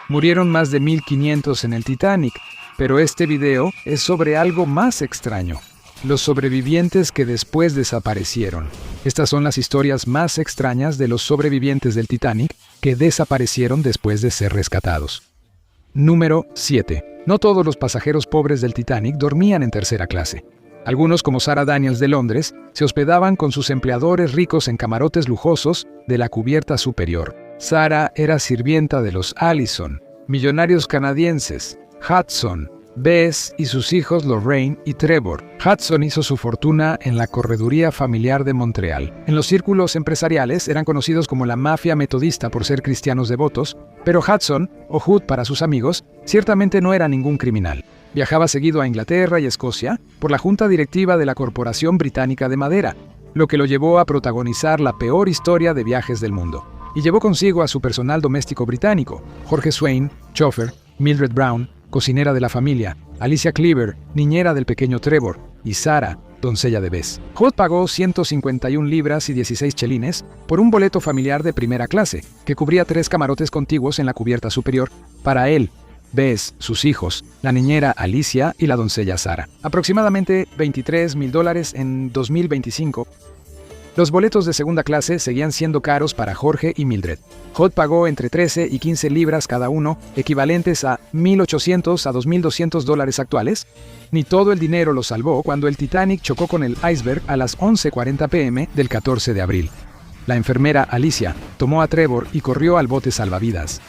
Murieron más de 1.500 en el Titanic, pero este video es sobre algo más extraño. Los sobrevivientes que después desaparecieron. Estas son las historias más extrañas de los sobrevivientes del Titanic que desaparecieron después de ser rescatados. Número 7. No todos los pasajeros pobres del Titanic dormían en tercera clase. Algunos, como Sarah Daniels de Londres, se hospedaban con sus empleadores ricos en camarotes lujosos de la cubierta superior. Sarah era sirvienta de los Allison, millonarios canadienses, Hudson, Bess y sus hijos Lorraine y Trevor. Hudson hizo su fortuna en la correduría familiar de Montreal. En los círculos empresariales eran conocidos como la mafia metodista por ser cristianos devotos, pero Hudson, o Hood para sus amigos, ciertamente no era ningún criminal. Viajaba seguido a Inglaterra y Escocia por la junta directiva de la Corporación Británica de Madera, lo que lo llevó a protagonizar la peor historia de viajes del mundo. Y llevó consigo a su personal doméstico británico, Jorge Swain, chofer, Mildred Brown, cocinera de la familia, Alicia Cleaver, niñera del pequeño Trevor, y Sarah, doncella de Bess. Hood pagó 151 libras y 16 chelines por un boleto familiar de primera clase, que cubría 3 camarotes contiguos en la cubierta superior, para él, Bess, sus hijos, la niñera Alicia y la doncella Sarah. Aproximadamente $23,000 en 2025. Los boletos de segunda clase seguían siendo caros para Jorge y Mildred. Hood pagó entre 13 y 15 libras cada uno, equivalentes a $1,800 a $2,200 actuales. Ni todo el dinero lo salvó cuando el Titanic chocó con el iceberg a las 11:40 p.m. del 14 de abril. La enfermera Alicia tomó a Trevor y corrió al bote salvavidas.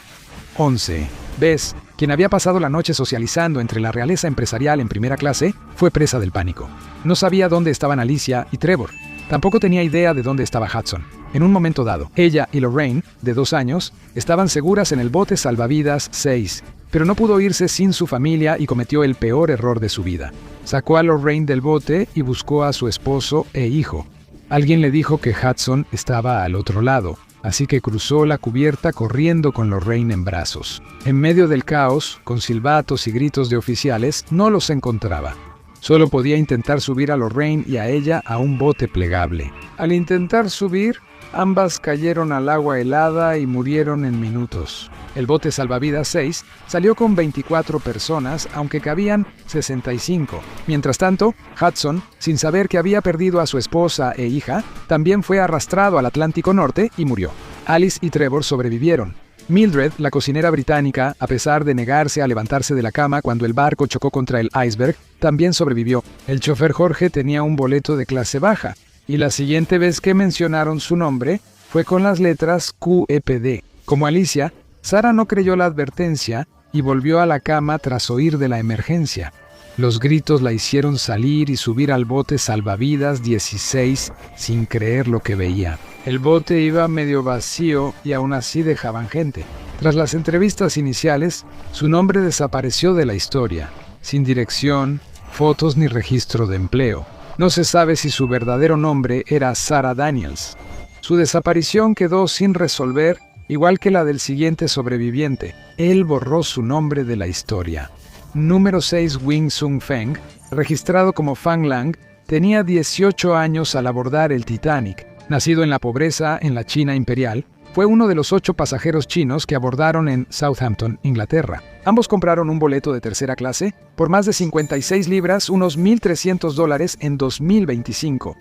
11. Bess, quien había pasado la noche socializando entre la realeza empresarial en primera clase, fue presa del pánico. No sabía dónde estaban Alicia y Trevor. Tampoco tenía idea de dónde estaba Hudson. En un momento dado, ella y Lorraine, de 2 años, estaban seguras en el bote salvavidas 6, pero no pudo irse sin su familia y cometió el peor error de su vida. Sacó a Lorraine del bote y buscó a su esposo e hijo. Alguien le dijo que Hudson estaba al otro lado, así que cruzó la cubierta corriendo con Lorraine en brazos. En medio del caos, con silbatos y gritos de oficiales, no los encontraba. Solo podía intentar subir a Lorraine y a ella a un bote plegable. Al intentar subir, ambas cayeron al agua helada y murieron en minutos. El bote salvavidas 6 salió con 24 personas, aunque cabían 65. Mientras tanto, Hudson, sin saber que había perdido a su esposa e hija, también fue arrastrado al Atlántico Norte y murió. Alice y Trevor sobrevivieron. Mildred, la cocinera británica, a pesar de negarse a levantarse de la cama cuando el barco chocó contra el iceberg, también sobrevivió. El chofer Jorge tenía un boleto de clase baja, y la siguiente vez que mencionaron su nombre fue con las letras QEPD. Como Alicia, Sarah no creyó la advertencia y volvió a la cama tras oír de la emergencia. Los gritos la hicieron salir y subir al bote salvavidas 16 sin creer lo que veía. El bote iba medio vacío y aún así dejaban gente. Tras las entrevistas iniciales, su nombre desapareció de la historia, sin dirección, fotos ni registro de empleo. No se sabe si su verdadero nombre era Sarah Daniels. Su desaparición quedó sin resolver, igual que la del siguiente sobreviviente. Él borró su nombre de la historia. Número 6. Wing Sun Feng, registrado como Fang Lang, tenía 18 años al abordar el Titanic. Nacido en la pobreza en la China imperial, fue uno de los 8 pasajeros chinos que abordaron en Southampton, Inglaterra. Ambos compraron un boleto de tercera clase por más de 56 libras, unos $1,300 en 2025.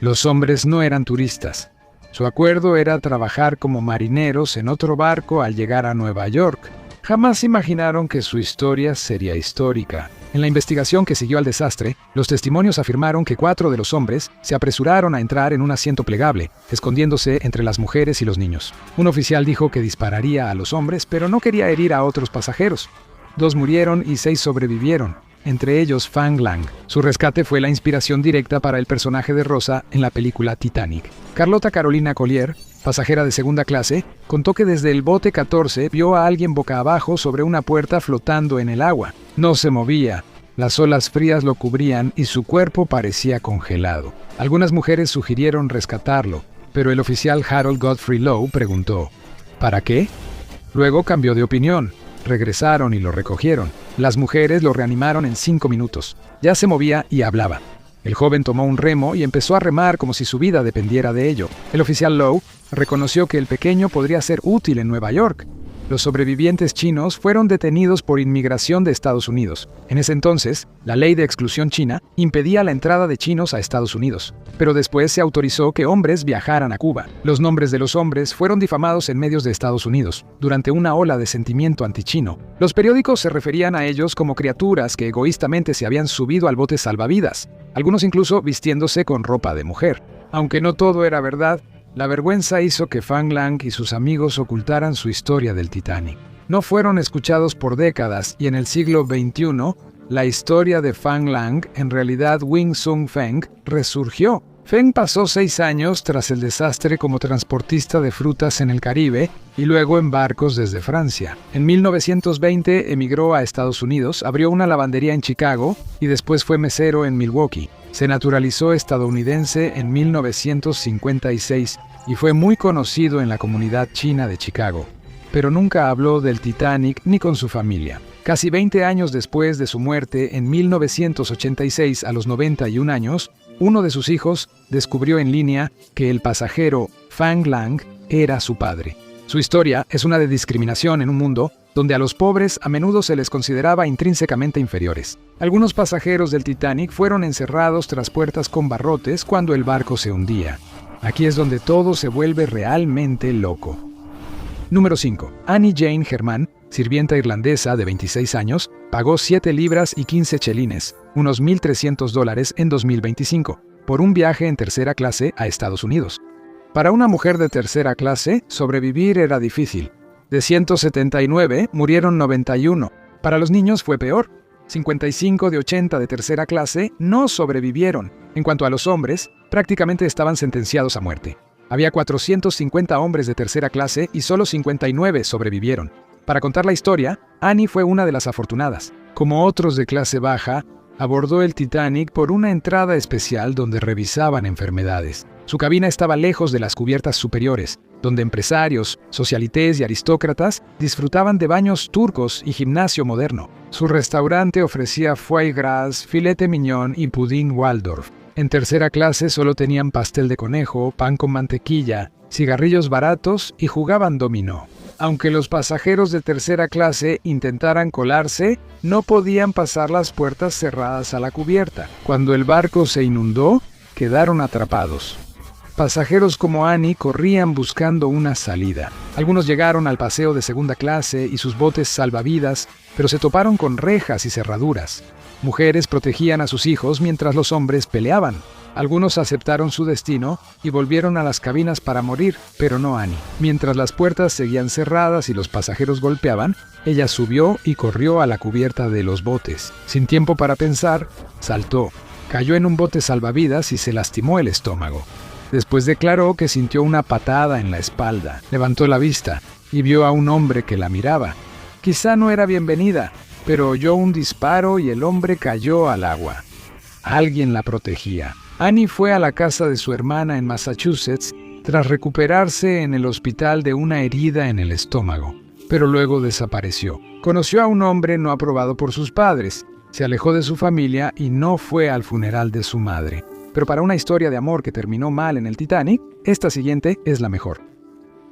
Los hombres no eran turistas. Su acuerdo era trabajar como marineros en otro barco al llegar a Nueva York. Jamás imaginaron que su historia sería histórica. En la investigación que siguió al desastre, los testimonios afirmaron que 4 de los hombres se apresuraron a entrar en un asiento plegable, escondiéndose entre las mujeres y los niños. Un oficial dijo que dispararía a los hombres, pero no quería herir a otros pasajeros. 2 murieron y 6 sobrevivieron, entre ellos Fang Lang. Su rescate fue la inspiración directa para el personaje de Rosa en la película Titanic. Carlota Carolina Collier, pasajera de segunda clase, contó que desde el bote 14 vio a alguien boca abajo sobre una puerta flotando en el agua. No se movía, las olas frías lo cubrían y su cuerpo parecía congelado. Algunas mujeres sugirieron rescatarlo, pero el oficial Harold Godfrey Lowe preguntó, ¿para qué? Luego cambió de opinión. Regresaron y lo recogieron. Las mujeres lo reanimaron en 5 minutos. Ya se movía y hablaba. El joven tomó un remo y empezó a remar como si su vida dependiera de ello. El oficial Lowe reconoció que el pequeño podría ser útil en Nueva York. Los sobrevivientes chinos fueron detenidos por inmigración de Estados Unidos. En ese entonces, la ley de exclusión china impedía la entrada de chinos a Estados Unidos, pero después se autorizó que hombres viajaran a Cuba. Los nombres de los hombres fueron difamados en medios de Estados Unidos, durante una ola de sentimiento antichino. Los periódicos se referían a ellos como criaturas que egoístamente se habían subido al bote salvavidas, algunos incluso vistiéndose con ropa de mujer. Aunque no todo era verdad, la vergüenza hizo que Fang Lang y sus amigos ocultaran su historia del Titanic. No fueron escuchados por décadas y en el siglo XXI, la historia de Fang Lang, en realidad Wing Sun Feng, resurgió. Feng pasó 6 años tras el desastre como transportista de frutas en el Caribe y luego en barcos desde Francia. En 1920 emigró a Estados Unidos, abrió una lavandería en Chicago y después fue mesero en Milwaukee. Se naturalizó estadounidense en 1956 y fue muy conocido en la comunidad china de Chicago. Pero nunca habló del Titanic ni con su familia. Casi 20 años después de su muerte, en 1986, a los 91 años, uno de sus hijos descubrió en línea que el pasajero Fang Lang era su padre. Su historia es una de discriminación en un mundo donde a los pobres a menudo se les consideraba intrínsecamente inferiores. Algunos pasajeros del Titanic fueron encerrados tras puertas con barrotes cuando el barco se hundía. Aquí es donde todo se vuelve realmente loco. Número 5. Annie Jane Herman, sirvienta irlandesa de 26 años, pagó 7 libras y 15 chelines, unos $1,300 en 2025, por un viaje en tercera clase a Estados Unidos. Para una mujer de tercera clase, sobrevivir era difícil. De 179, murieron 91. Para los niños fue peor. 55 de 80 de tercera clase no sobrevivieron. En cuanto a los hombres, prácticamente estaban sentenciados a muerte. Había 450 hombres de tercera clase y solo 59 sobrevivieron. Para contar la historia, Annie fue una de las afortunadas. Como otros de clase baja, abordó el Titanic por una entrada especial donde revisaban enfermedades. Su cabina estaba lejos de las cubiertas superiores, donde empresarios, socialites y aristócratas disfrutaban de baños turcos y gimnasio moderno. Su restaurante ofrecía foie gras, filete mignon y pudín Waldorf. En tercera clase solo tenían pastel de conejo, pan con mantequilla, cigarrillos baratos y jugaban dominó. Aunque los pasajeros de tercera clase intentaran colarse, no podían pasar las puertas cerradas a la cubierta. Cuando el barco se inundó, quedaron atrapados. Pasajeros como Annie corrían buscando una salida. Algunos llegaron al paseo de segunda clase y sus botes salvavidas, pero se toparon con rejas y cerraduras. Mujeres protegían a sus hijos mientras los hombres peleaban. Algunos aceptaron su destino y volvieron a las cabinas para morir, pero no Annie. Mientras las puertas seguían cerradas y los pasajeros golpeaban, ella subió y corrió a la cubierta de los botes. Sin tiempo para pensar, saltó, cayó en un bote salvavidas y se lastimó el estómago. Después declaró que sintió una patada en la espalda. Levantó la vista y vio a un hombre que la miraba. Quizá no era bienvenida, pero oyó un disparo y el hombre cayó al agua. Alguien la protegía. Annie fue a la casa de su hermana en Massachusetts tras recuperarse en el hospital de una herida en el estómago, pero luego desapareció. Conoció a un hombre no aprobado por sus padres, se alejó de su familia y no fue al funeral de su madre. Pero para una historia de amor que terminó mal en el Titanic, esta siguiente es la mejor.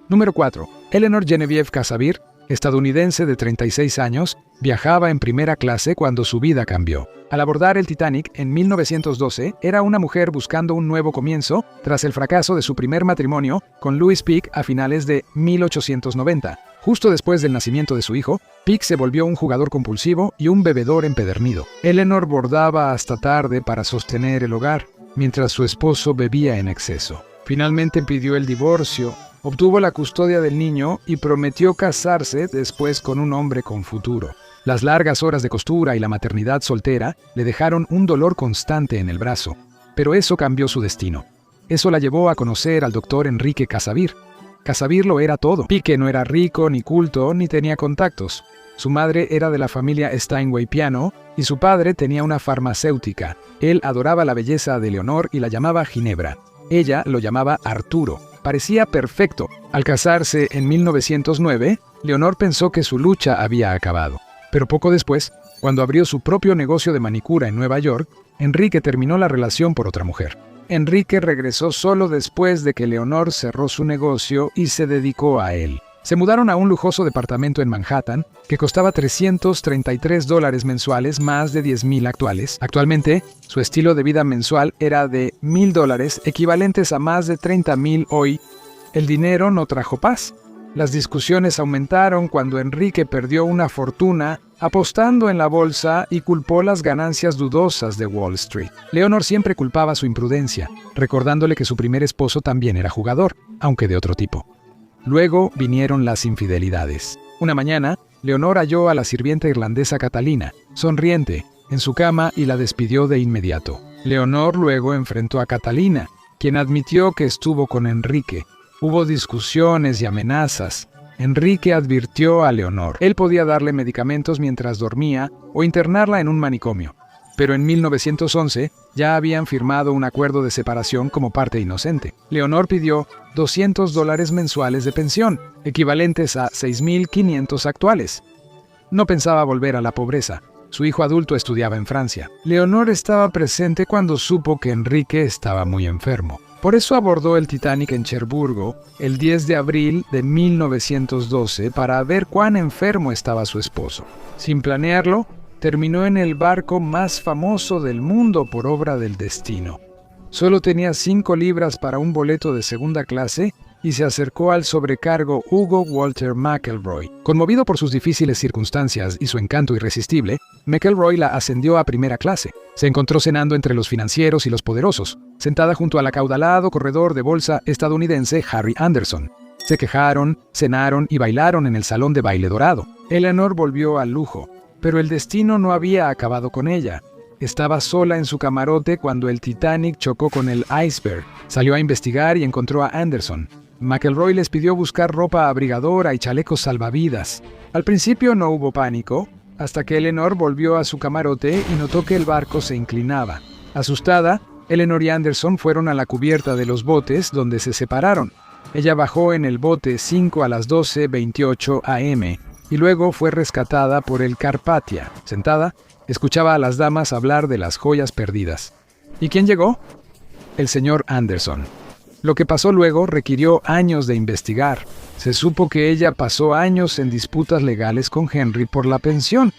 Número 4. Eleanor Genevieve Casavir, estadounidense de 36 años, viajaba en primera clase cuando su vida cambió. Al abordar el Titanic en 1912, era una mujer buscando un nuevo comienzo tras el fracaso de su primer matrimonio con Louis Peake a finales de 1890. Justo después del nacimiento de su hijo, Peake se volvió un jugador compulsivo y un bebedor empedernido. Eleanor bordaba hasta tarde para sostener el hogar, mientras su esposo bebía en exceso. Finalmente pidió el divorcio, obtuvo la custodia del niño y prometió casarse después con un hombre con futuro. Las largas horas de costura y la maternidad soltera le dejaron un dolor constante en el brazo, pero eso cambió su destino. Eso la llevó a conocer al doctor Enrique Casavir. Casavir lo era todo. Peake no era rico, ni culto, ni tenía contactos. Su madre era de la familia Steinway Piano y su padre tenía una farmacéutica. Él adoraba la belleza de Leonor y la llamaba Ginebra. Ella lo llamaba Arturo. Parecía perfecto. Al casarse en 1909, Leonor pensó que su lucha había acabado. Pero poco después, cuando abrió su propio negocio de manicura en Nueva York, Enrique terminó la relación por otra mujer. Enrique regresó solo después de que Leonor cerró su negocio y se dedicó a él. Se mudaron a un lujoso departamento en Manhattan que costaba $333 mensuales, más de $10,000 actuales. Actualmente, su estilo de vida mensual era de $1,000, equivalentes a más de $30,000 hoy. El dinero no trajo paz. Las discusiones aumentaron cuando Enrique perdió una fortuna apostando en la bolsa y culpó las ganancias dudosas de Wall Street. Leonor siempre culpaba su imprudencia, recordándole que su primer esposo también era jugador, aunque de otro tipo. Luego vinieron las infidelidades. Una mañana, Leonor halló a la sirvienta irlandesa Catalina, sonriente, en su cama y la despidió de inmediato. Leonor luego enfrentó a Catalina, quien admitió que estuvo con Enrique. Hubo discusiones y amenazas. Enrique advirtió a Leonor. Él podía darle medicamentos mientras dormía o internarla en un manicomio. Pero en 1911 ya habían firmado un acuerdo de separación como parte inocente. Leonor pidió $200 mensuales de pensión, equivalentes a 6,500 actuales. No pensaba volver a la pobreza. Su hijo adulto estudiaba en Francia. Leonor estaba presente cuando supo que Enrique estaba muy enfermo. Por eso abordó el Titanic en Cherburgo el 10 de abril de 1912 para ver cuán enfermo estaba su esposo. Sin planearlo, terminó en el barco más famoso del mundo por obra del destino. Solo tenía 5 libras para un boleto de segunda clase y se acercó al sobrecargo Hugo Walter McElroy. Conmovido por sus difíciles circunstancias y su encanto irresistible, McElroy la ascendió a primera clase. Se encontró cenando entre los financieros y los poderosos, sentada junto al acaudalado corredor de bolsa estadounidense Harry Anderson. Se quejaron, cenaron y bailaron en el salón de baile dorado. Eleanor volvió al lujo, pero el destino no había acabado con ella. Estaba sola en su camarote cuando el Titanic chocó con el iceberg. Salió a investigar y encontró a Anderson. McElroy les pidió buscar ropa abrigadora y chalecos salvavidas. Al principio no hubo pánico, hasta que Eleanor volvió a su camarote y notó que el barco se inclinaba. Asustada, Eleanor y Anderson fueron a la cubierta de los botes, donde se separaron. Ella bajó en el bote 5 a las 12:28 am y luego fue rescatada por el Carpathia. Sentada, escuchaba a las damas hablar de las joyas perdidas. ¿Y quién llegó? El señor Anderson. Lo que pasó luego requirió años de investigar. Se supo que ella pasó años en disputas legales con Henry por la pensión.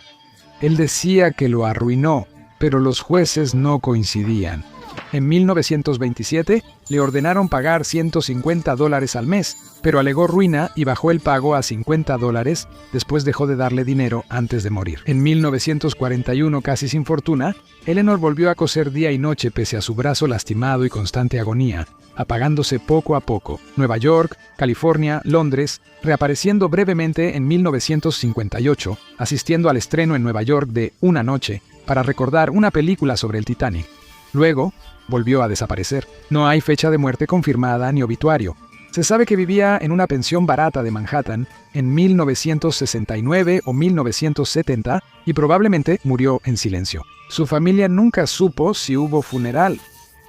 Él decía que lo arruinó, pero los jueces no coincidían. En 1927 le ordenaron pagar $150 al mes, pero alegó ruina y bajó el pago a $50. Después dejó de darle dinero antes de morir. En 1941, casi sin fortuna, Eleanor volvió a coser día y noche pese a su brazo lastimado y constante agonía, apagándose poco a poco. Nueva York, California, Londres, reapareciendo brevemente en 1958, asistiendo al estreno en Nueva York de Una noche, para recordar una película sobre el Titanic. Luego, volvió a desaparecer. No hay fecha de muerte confirmada ni obituario. Se sabe que vivía en una pensión barata de Manhattan en 1969 o 1970 y probablemente murió en silencio. Su familia nunca supo si hubo funeral.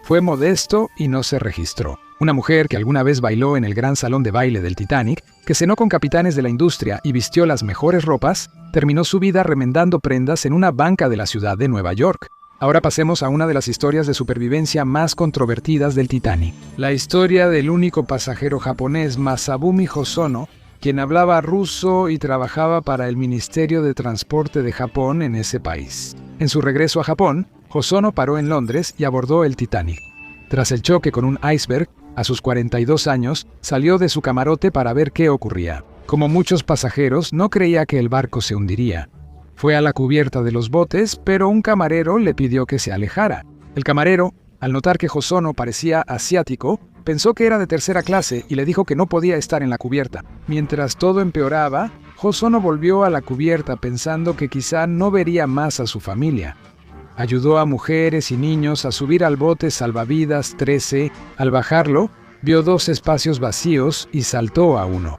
Fue modesto y no se registró. Una mujer que alguna vez bailó en el gran salón de baile del Titanic, que cenó con capitanes de la industria y vistió las mejores ropas, terminó su vida remendando prendas en una banca de la ciudad de Nueva York. Ahora pasemos a una de las historias de supervivencia más controvertidas del Titanic. La historia del único pasajero japonés, Masabumi Hosono, quien hablaba ruso y trabajaba para el Ministerio de Transporte de Japón en ese país. En su regreso a Japón, Hosono paró en Londres y abordó el Titanic. Tras el choque con un iceberg, a sus 42 años, salió de su camarote para ver qué ocurría. Como muchos pasajeros, no creía que el barco se hundiría. Fue a la cubierta de los botes, pero un camarero le pidió que se alejara. El camarero, al notar que Hosono parecía asiático, pensó que era de tercera clase y le dijo que no podía estar en la cubierta. Mientras todo empeoraba, Hosono volvió a la cubierta pensando que quizá no vería más a su familia. Ayudó a mujeres y niños a subir al bote salvavidas 13. Al bajarlo, vio 2 espacios vacíos y saltó a uno.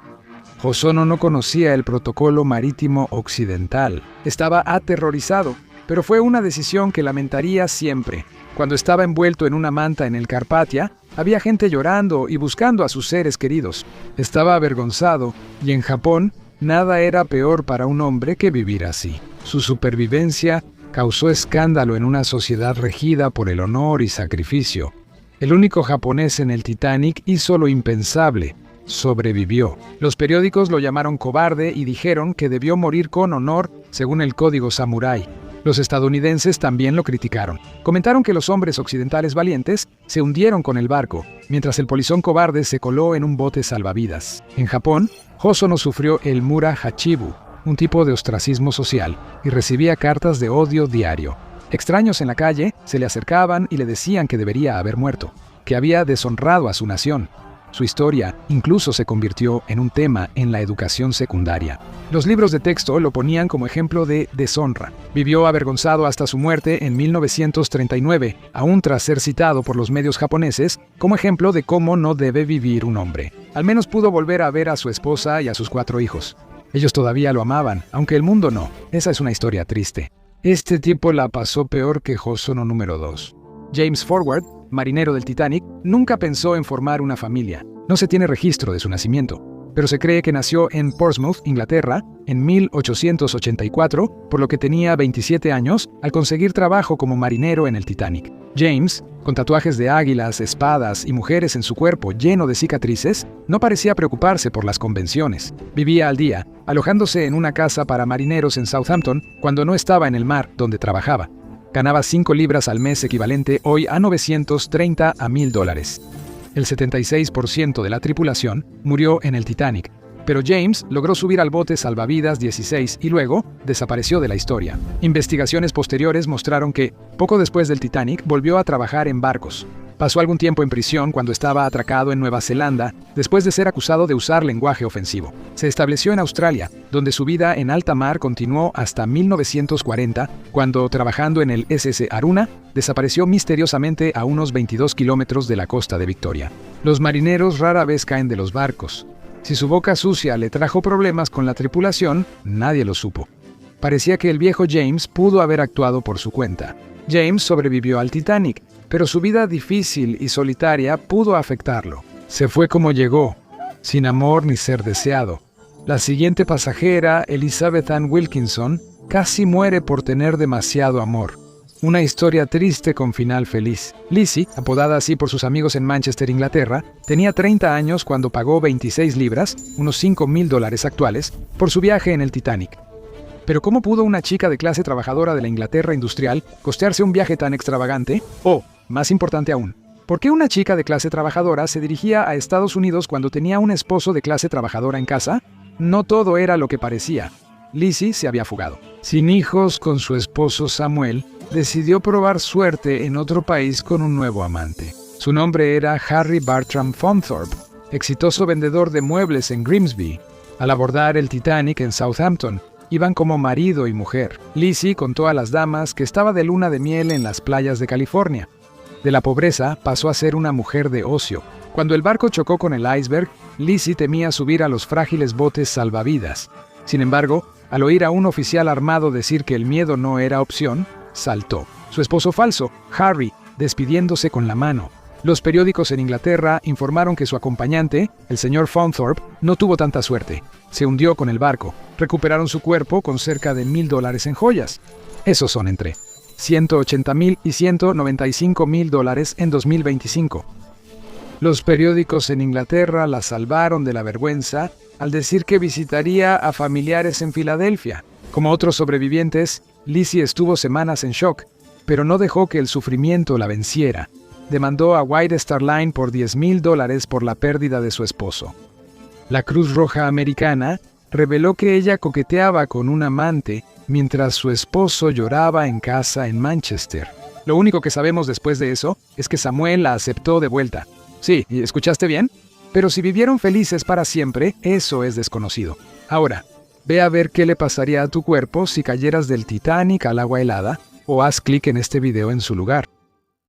Hosono no conocía el protocolo marítimo occidental. Estaba aterrorizado, pero fue una decisión que lamentaría siempre. Cuando estaba envuelto en una manta en el Carpathia, había gente llorando y buscando a sus seres queridos. Estaba avergonzado, y en Japón, nada era peor para un hombre que vivir así. Su supervivencia causó escándalo en una sociedad regida por el honor y sacrificio. El único japonés en el Titanic hizo lo impensable. sobrevivió. Los periódicos lo llamaron cobarde y dijeron que debió morir con honor según el código samurái. Los estadounidenses también lo criticaron. Comentaron que los hombres occidentales valientes se hundieron con el barco, mientras el polizón cobarde se coló en un bote salvavidas. En Japón, Hosono sufrió el Mura Hachibu, un tipo de ostracismo social, y recibía cartas de odio diario. Extraños en la calle se le acercaban y le decían que debería haber muerto, que había deshonrado a su nación. Su historia incluso se convirtió en un tema en la educación secundaria. Los libros de texto lo ponían como ejemplo de deshonra. Vivió avergonzado hasta su muerte en 1939, aún tras ser citado por los medios japoneses como ejemplo de cómo no debe vivir un hombre. Al menos pudo volver a ver a su esposa y a sus 4 hijos. Ellos todavía lo amaban, aunque el mundo no. Esa es una historia triste. Este tipo la pasó peor que Hosono número 2. James Forward, marinero del Titanic, nunca pensó en formar una familia. No se tiene registro de su nacimiento, pero se cree que nació en Portsmouth, Inglaterra, en 1884, por lo que tenía 27 años al conseguir trabajo como marinero en el Titanic. James, con tatuajes de águilas, espadas y mujeres en su cuerpo lleno de cicatrices, no parecía preocuparse por las convenciones. Vivía al día, alojándose en una casa para marineros en Southampton cuando no estaba en el mar donde trabajaba. Ganaba 5 libras al mes, equivalente hoy a 930 a $1,000. El 76% de la tripulación murió en el Titanic, pero James logró subir al bote salvavidas 16 y luego desapareció de la historia. Investigaciones posteriores mostraron que, poco después del Titanic, volvió a trabajar en barcos. Pasó algún tiempo en prisión cuando estaba atracado en Nueva Zelanda, después de ser acusado de usar lenguaje ofensivo. Se estableció en Australia, donde su vida en alta mar continuó hasta 1940, cuando, trabajando en el SS Aruna, desapareció misteriosamente a unos 22 kilómetros de la costa de Victoria. Los marineros rara vez caen de los barcos. Si su boca sucia le trajo problemas con la tripulación, nadie lo supo. Parecía que el viejo James pudo haber actuado por su cuenta. James sobrevivió al Titanic, pero su vida difícil y solitaria pudo afectarlo. Se fue como llegó, sin amor ni ser deseado. La siguiente pasajera, Elizabeth Ann Wilkinson, casi muere por tener demasiado amor. Una historia triste con final feliz. Lizzie, apodada así por sus amigos en Manchester, Inglaterra, tenía 30 años cuando pagó 26 libras, unos $5,000 actuales, por su viaje en el Titanic. Pero ¿cómo pudo una chica de clase trabajadora de la Inglaterra industrial costearse un viaje tan extravagante? O, más importante aún, ¿por qué una chica de clase trabajadora se dirigía a Estados Unidos cuando tenía un esposo de clase trabajadora en casa? No todo era lo que parecía. Lizzie se había fugado. Sin hijos con su esposo Samuel, decidió probar suerte en otro país con un nuevo amante. Su nombre era Harry Bartram Faunthorpe, exitoso vendedor de muebles en Grimsby. Al abordar el Titanic en Southampton, iban como marido y mujer. Lizzie contó a las damas que estaba de luna de miel en las playas de California. De la pobreza pasó a ser una mujer de ocio. Cuando el barco chocó con el iceberg, Lizzie temía subir a los frágiles botes salvavidas. Sin embargo, al oír a un oficial armado decir que el miedo no era opción, saltó. Su esposo falso, Harry, despidiéndose con la mano. Los periódicos en Inglaterra informaron que su acompañante, el señor Faunthorpe, no tuvo tanta suerte. Se hundió con el barco. Recuperaron su cuerpo con cerca de $1,000 en joyas. Esos son entre $180,000 y $195,000 en 2025. Los periódicos en Inglaterra la salvaron de la vergüenza al decir que visitaría a familiares en Filadelfia. Como otros sobrevivientes, Lizzie estuvo semanas en shock, pero no dejó que el sufrimiento la venciera. Demandó a White Star Line por $10,000 por la pérdida de su esposo. La Cruz Roja Americana reveló que ella coqueteaba con un amante mientras su esposo lloraba en casa en Manchester. Lo único que sabemos después de eso es que Samuel la aceptó de vuelta. Sí, ¿escuchaste bien? Pero si vivieron felices para siempre, eso es desconocido. Ahora, ve a ver qué le pasaría a tu cuerpo si cayeras del Titanic al agua helada, o haz clic en este video en su lugar.